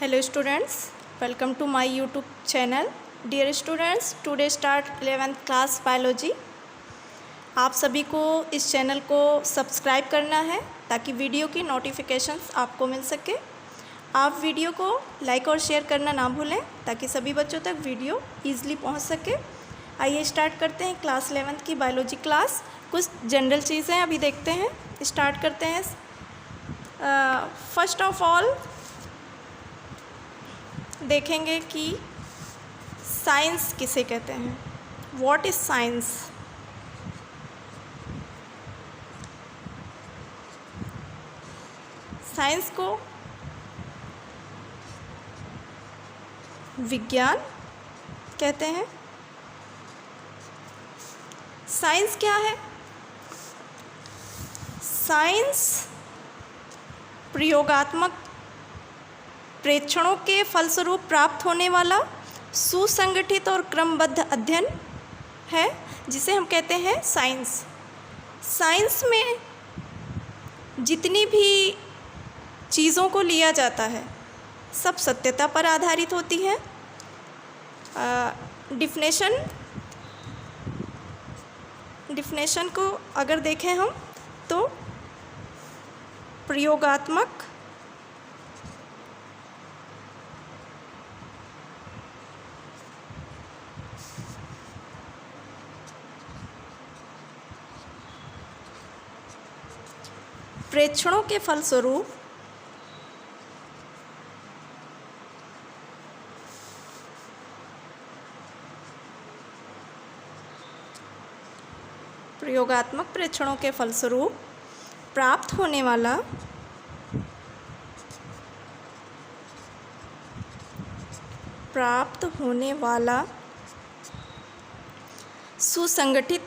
Hello students, welcome to my YouTube channel. Dear students, today start 11th class biology. आप सभी को इस channel को सब्सक्राइब करना है ताकि वीडियो की नोटिफिकेशंस आपको मिल सके। आप वीडियो को लाइक और शेयर करना ना भूलें ताकि सभी बच्चों तक वीडियो ईजिली पहुंच सके। आइए स्टार्ट करते हैं क्लास 11th की बायोलॉजी क्लास। कुछ जनरल चीज़ें अभी देखते हैं, स्टार्ट करते हैं। फर्स्ट ऑफ ऑल देखेंगे कि साइंस किसे कहते हैं। What is science? साइंस को विज्ञान कहते हैं। साइंस क्या है? साइंस प्रयोगात्मक प्रेक्षणों के फलस्वरूप प्राप्त होने वाला सुसंगठित और क्रमबद्ध अध्ययन है, जिसे हम कहते हैं साइंस। साइंस में जितनी भी चीज़ों को लिया जाता है सब सत्यता पर आधारित होती है। डिफिनेशन को अगर देखें हम तो प्रयोगात्मक प्रेक्षणों के फलस्वरूप प्रयोगात्मक प्रेक्षणों के फलस्वरूप प्राप्त होने वाला सुसंगठित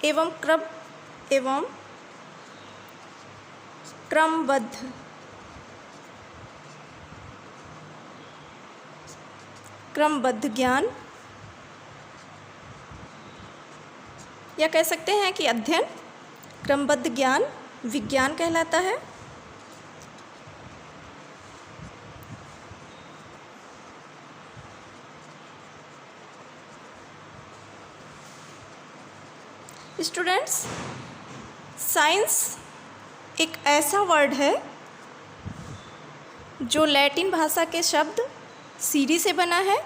एवं क्रमबद्ध ज्ञान, या कह सकते हैं कि अध्ययन, क्रमबद्ध ज्ञान विज्ञान कहलाता है। स्टूडेंट्स, साइंस एक ऐसा वर्ड है जो लैटिन भाषा के शब्द सीरी से बना है,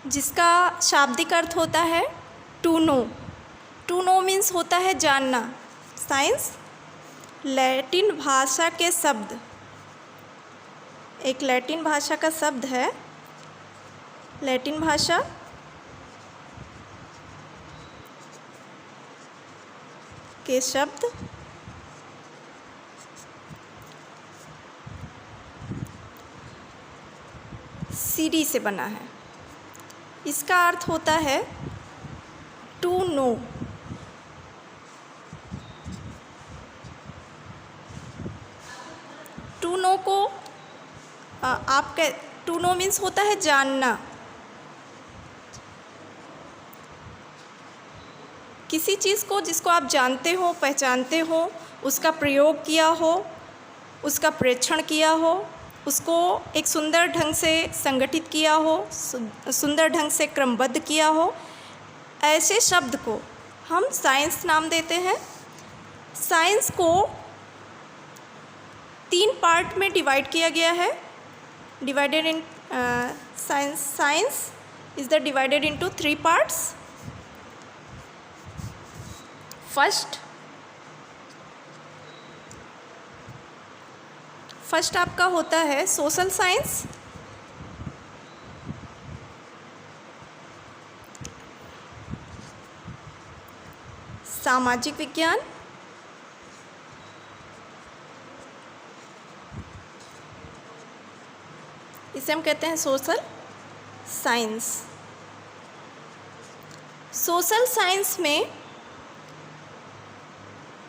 जिसका शाब्दिक अर्थ होता है to know. To know means होता है जानना। साइंस लैटिन भाषा के शब्द, एक लैटिन भाषा का शब्द है। लैटिन भाषा के शब्द सीरी से बना है। इसका अर्थ होता है टू नो। टू नो को टू नो मीन्स होता है जानना। किसी चीज़ को जिसको आप जानते हो, पहचानते हो, उसका प्रयोग किया हो, उसका प्रेक्षण किया हो, उसको एक सुंदर ढंग से संगठित किया हो, सुंदर ढंग से क्रमबद्ध किया हो, ऐसे शब्द को हम साइंस नाम देते हैं। साइंस को 3 पार्ट में डिवाइड किया गया है। Divided in science is the divided into 3 parts. First आपका होता है सोशल साइंस। सामाजिक विज्ञान। इसे हम कहते हैं सोशल साइंस। सोशल साइंस में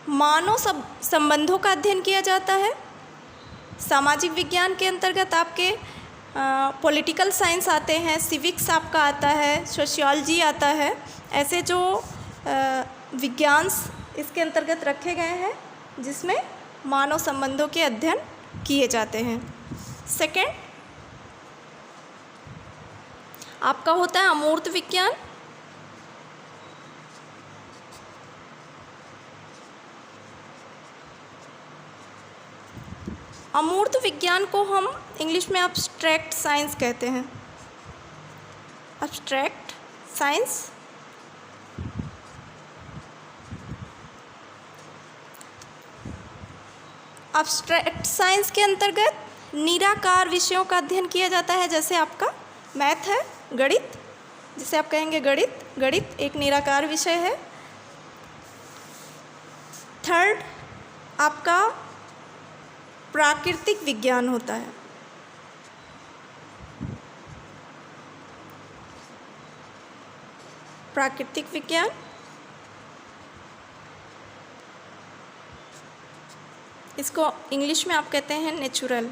मानव संबंधों का अध्ययन किया जाता है। सामाजिक विज्ञान के अंतर्गत आपके पॉलिटिकल साइंस आते हैं, सिविक्स आपका आता है, सोशियोलॉजी आता है। ऐसे जो विज्ञान इसके अंतर्गत रखे गए हैं, जिसमें मानव संबंधों के अध्ययन किए जाते हैं। सेकंड आपका होता है अमूर्त विज्ञान। अमूर्त विज्ञान को हम इंग्लिश में एब्स्ट्रैक्ट साइंस कहते हैं। एब्स्ट्रैक्ट साइंस एब्स्ट्रैक्ट साइंस के अंतर्गत निराकार विषयों का अध्ययन किया जाता है, जैसे आपका मैथ है, गणित, जिसे आप कहेंगे गणित एक निराकार विषय है। थर्ड आपका प्राकृतिक विज्ञान होता है। प्राकृतिक विज्ञान इसको इंग्लिश में आप कहते हैं नेचुरल।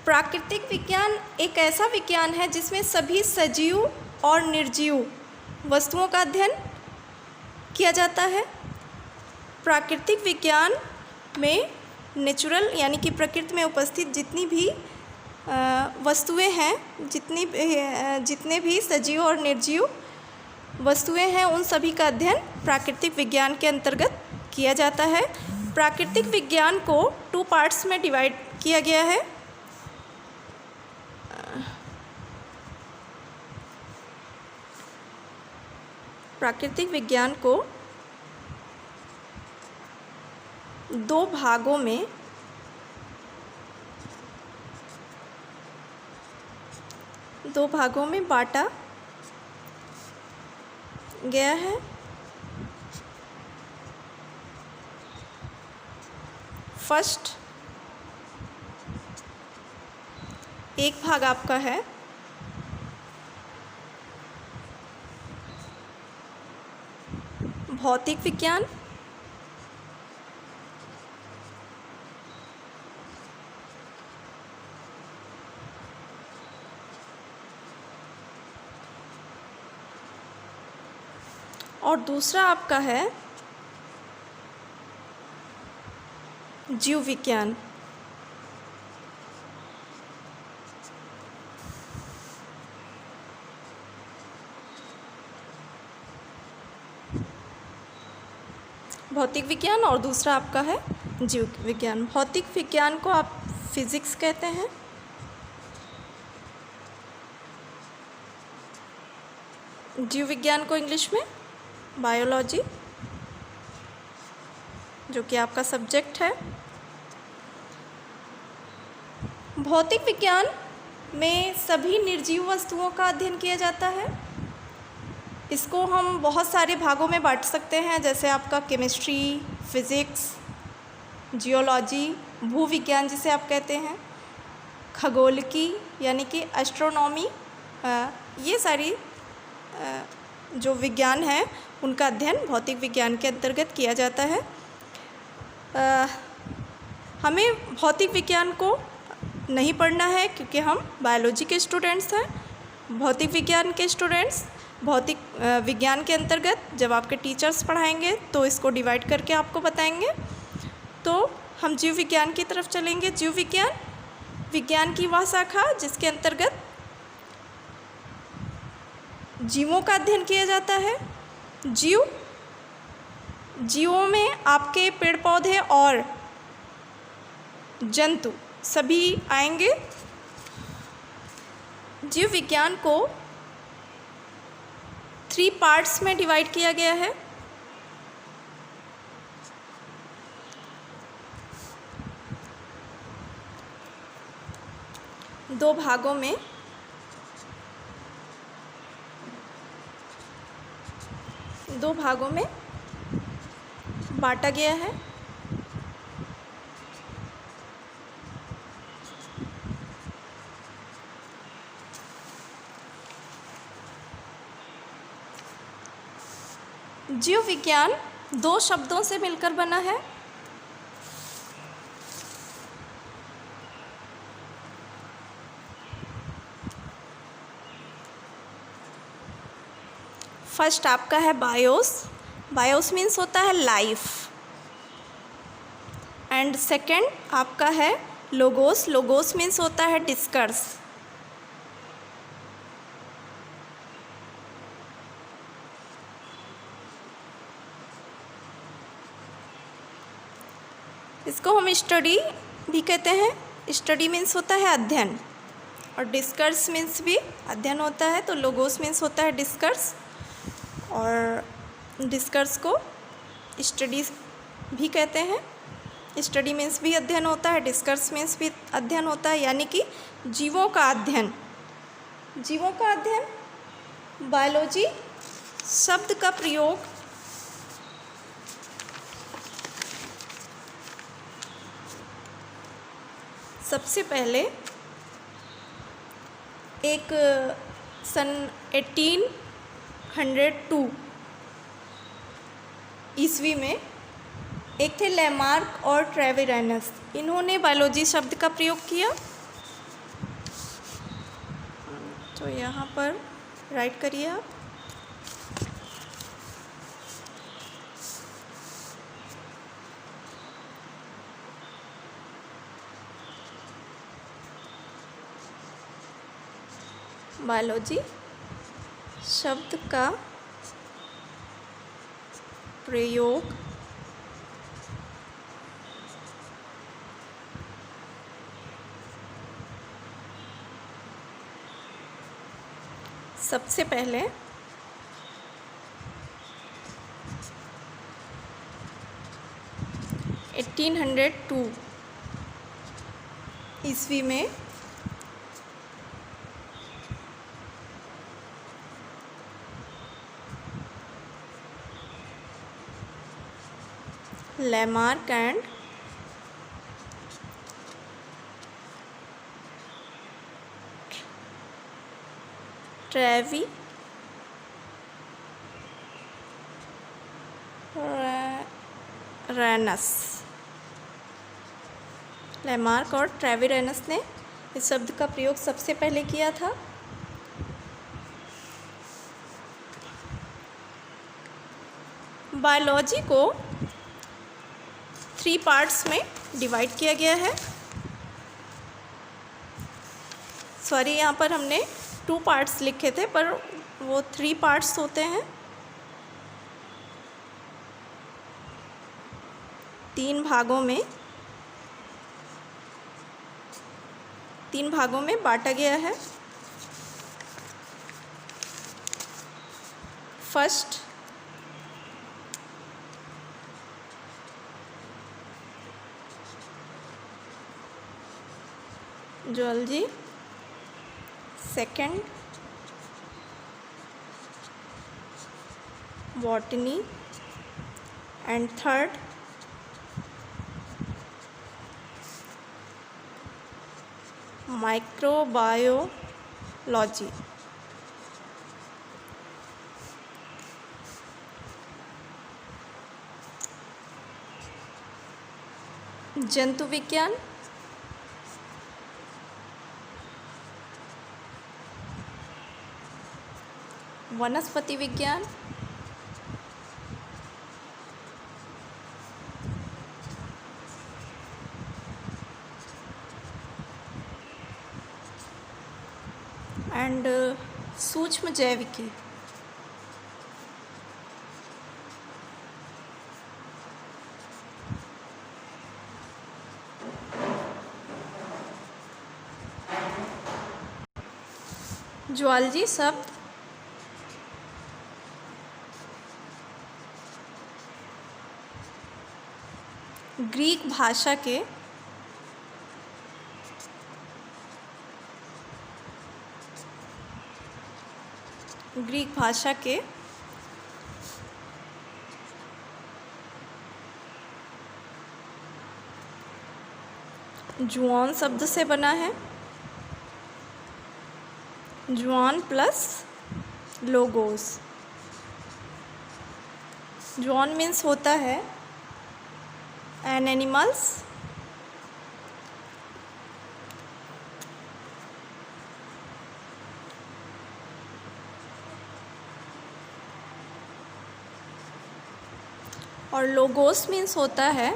प्राकृतिक विज्ञान एक ऐसा विज्ञान है जिसमें सभी सजीव और निर्जीव वस्तुओं का अध्ययन किया जाता है। प्राकृतिक विज्ञान में नेचुरल यानी कि प्रकृति में उपस्थित जितनी भी वस्तुएं हैं, जितने भी सजीव और निर्जीव वस्तुएं हैं, उन सभी का अध्ययन प्राकृतिक विज्ञान के अंतर्गत किया जाता है। प्राकृतिक विज्ञान को 2 पार्ट्स में डिवाइड किया गया है। प्राकृतिक विज्ञान को 2 भागों में बांटा गया है। फर्स्ट एक भाग आपका है भौतिक विज्ञान। और दूसरा आपका है जीव विज्ञान। भौतिक विज्ञान और दूसरा आपका है जीव विज्ञान। भौतिक विज्ञान को आप फिजिक्स कहते हैं। जीव विज्ञान को इंग्लिश में बायोलॉजी, जो कि आपका सब्जेक्ट है। भौतिक विज्ञान में सभी निर्जीव वस्तुओं का अध्ययन किया जाता है। इसको हम बहुत सारे भागों में बांट सकते हैं, जैसे आपका केमिस्ट्री, फिज़िक्स, जियोलॉजी, भूविज्ञान जिसे आप कहते हैं, खगोलिकी यानी कि एस्ट्रोनॉमी, ये सारी जो विज्ञान है उनका अध्ययन भौतिक विज्ञान के अंतर्गत किया जाता है। हमें भौतिक विज्ञान को नहीं पढ़ना है क्योंकि हम बायोलॉजी के स्टूडेंट्स हैं। भौतिक विज्ञान के स्टूडेंट्स भौतिक विज्ञान के अंतर्गत जब आपके टीचर्स पढ़ाएंगे तो इसको डिवाइड करके आपको बताएंगे। तो हम जीव विज्ञान की तरफ चलेंगे। जीव विज्ञान विज्ञान की वह शाखा जिसके अंतर्गत जीवों का अध्ययन किया जाता है। जीवों में आपके पेड़ पौधे और जंतु सभी आएंगे। जीव विज्ञान को 3 पार्ट्स में डिवाइड किया गया है। दो भागों में बांटा गया है। जीव विज्ञान 2 शब्दों से मिलकर बना है। फर्स्ट आपका है बायोस। बायोस मीन्स होता है लाइफ। एंड सेकंड आपका है लोगोस। लोगोस मीन्स होता है डिस्कर्स। इसको हम स्टडी भी कहते हैं। स्टडी मीन्स होता है अध्ययन, और डिस्कर्स मीन्स भी अध्ययन होता है। तो लोगोस मीन्स होता है डिस्कर्स, और डिस्कर्स को स्टडी भी कहते हैं। स्टडी मीन्स भी अध्ययन होता है, डिस्कर्स मीन्स भी अध्ययन होता है, यानी कि जीवों का अध्ययन। जीवों का अध्ययन। बायोलॉजी शब्द का प्रयोग सबसे पहले एक सन 1802 ईस्वी में एक थे लैमार्क और ट्रेविरानस। इन्होंने बायोलॉजी शब्द का प्रयोग किया। तो यहाँ पर राइट करिए आप। बायोलॉजी शब्द का प्रयोग सबसे पहले 1802 ईस्वी में लैमार्क एंड ट्रेविरानस। लैमार्क और ट्रेविरानस ने इस शब्द का प्रयोग सबसे पहले किया था। बायोलॉजी को 3 पार्ट्स में डिवाइड किया गया है। सॉरी, यहाँ पर हमने 2 पार्ट्स लिखे थे, पर वो 3 पार्ट्स होते हैं। 3 भागों में बांटा गया है। First zoology, second botany, and third microbiology. जंतु विज्ञान, वनस्पति विज्ञान, एंड सूक्ष्म जैविकी। जूलॉजी शब्द ग्रीक भाषा के जुआन शब्द से बना है। जुआन प्लस लोगोस। जुआन मीन्स होता है एन एनिमल्स, और लोगोस मीन्स होता है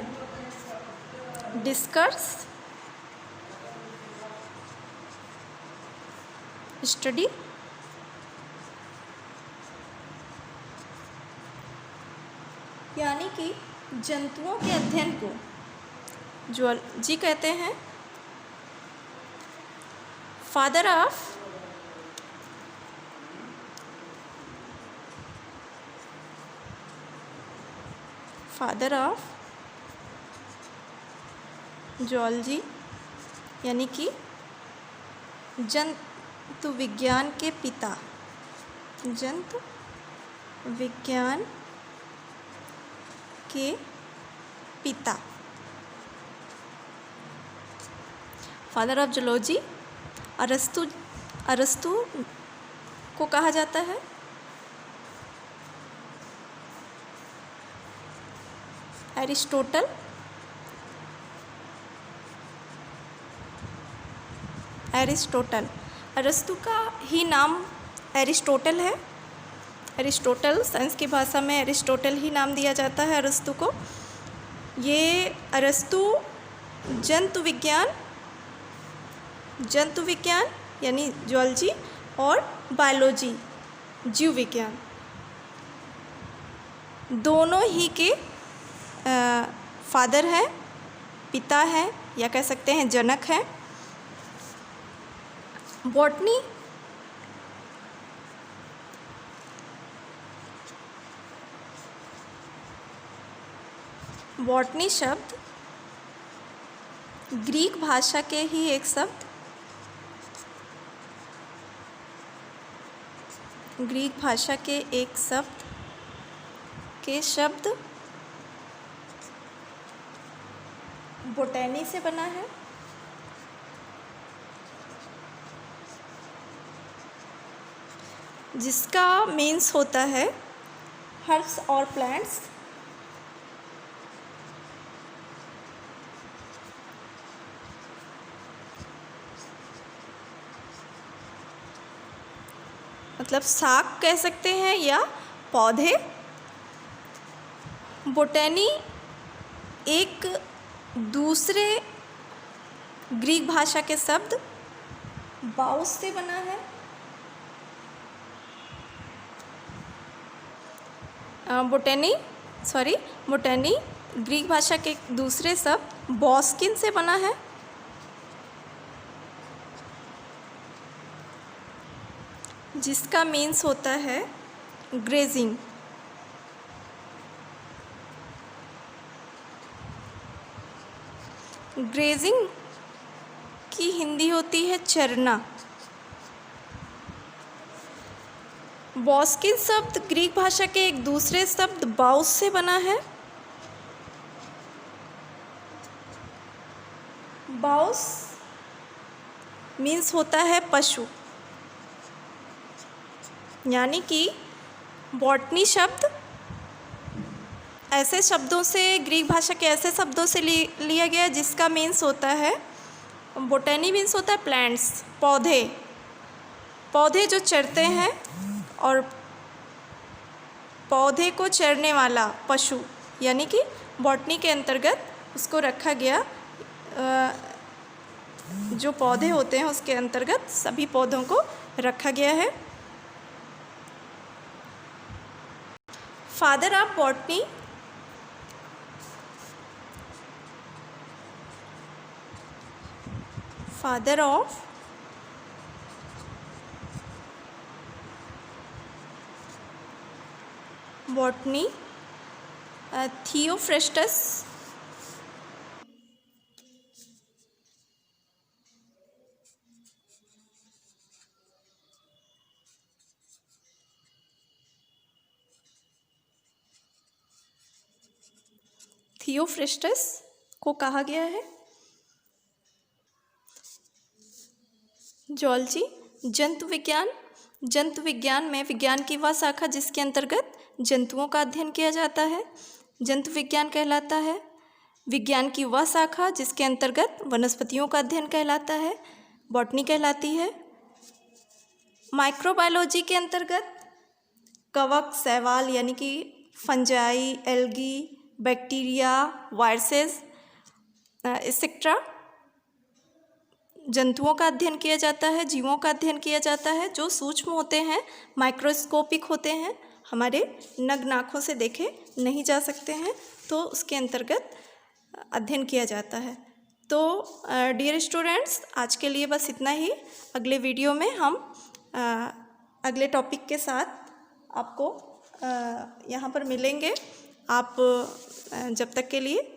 डिस्कस, स्टडी, यानी कि जंतुओं के अध्ययन को जूलॉजी कहते हैं। फादर ऑफ जूलॉजी यानी कि जंतु विज्ञान के पिता, जंतु विज्ञान के पिता, फादर ऑफ जूलॉजी अरस्तु को कहा जाता है। एरिस्टोटल, अरस्तु का ही नाम एरिस्टोटल है। एरिस्टोटल, साइंस की भाषा में एरिस्टोटल ही नाम दिया जाता है अरस्तु को। ये अरस्तु जंतु विज्ञान यानी जूलॉजी और बायोलॉजी जीव विज्ञान दोनों ही के फादर है, पिता है, या कह सकते हैं जनक है। बॉटनी शब्द ग्रीक भाषा के ही एक शब्द, ग्रीक भाषा के एक शब्द बोटैनी से बना है। जिसका मीन्स होता है हर्ब्स और प्लांट्स। मतलब शाक कह सकते हैं या पौधे। बोटैनी एक दूसरे ग्रीक भाषा के शब्द बाउस से बना है। बोटैनी ग्रीक भाषा के दूसरे शब्द बॉस्किन से बना है। जिसका मीन्स होता है ग्रेजिंग। ग्रेजिंग की हिंदी होती है चरना। बॉस्किन शब्द ग्रीक भाषा के एक दूसरे शब्द बाउस से बना है। बाउस मीन्स होता है पशु, यानी कि बॉटनी शब्द ऐसे शब्दों से, ग्रीक भाषा के ऐसे शब्दों से लिया गया जिसका मीन्स होता है, बोटैनी मीन्स होता है प्लांट्स, पौधे जो चरते हैं, और पौधे को चरने वाला पशु, यानी कि बॉटनी के अंतर्गत उसको रखा गया। जो पौधे होते हैं उसके अंतर्गत सभी पौधों को रखा गया है। Father of botany Theophrastus. Theophrastus को कहा गया है। जूलॉजी जंतु विज्ञान में विज्ञान की वह शाखा जिसके अंतर्गत जंतुओं का अध्ययन किया जाता है जंतु विज्ञान कहलाता है। विज्ञान की वह शाखा जिसके अंतर्गत वनस्पतियों का अध्ययन कहलाता है, बॉटनी कहलाती है। माइक्रोबायोलॉजी के अंतर्गत कवक, शैवाल यानी कि fungi, algae, bacteria, viruses etcetera जंतुओं का अध्ययन किया जाता है, जीवों का अध्ययन किया जाता है जो सूक्ष्म होते हैं, माइक्रोस्कोपिक होते हैं, हमारे नग्न आँखों से देखे नहीं जा सकते हैं, तो उसके अंतर्गत अध्ययन किया जाता है। तो डियर स्टूडेंट्स, आज के लिए बस इतना ही। अगले वीडियो में हम अगले टॉपिक के साथ आपको यहाँ पर मिलेंगे। आप जब तक के लिए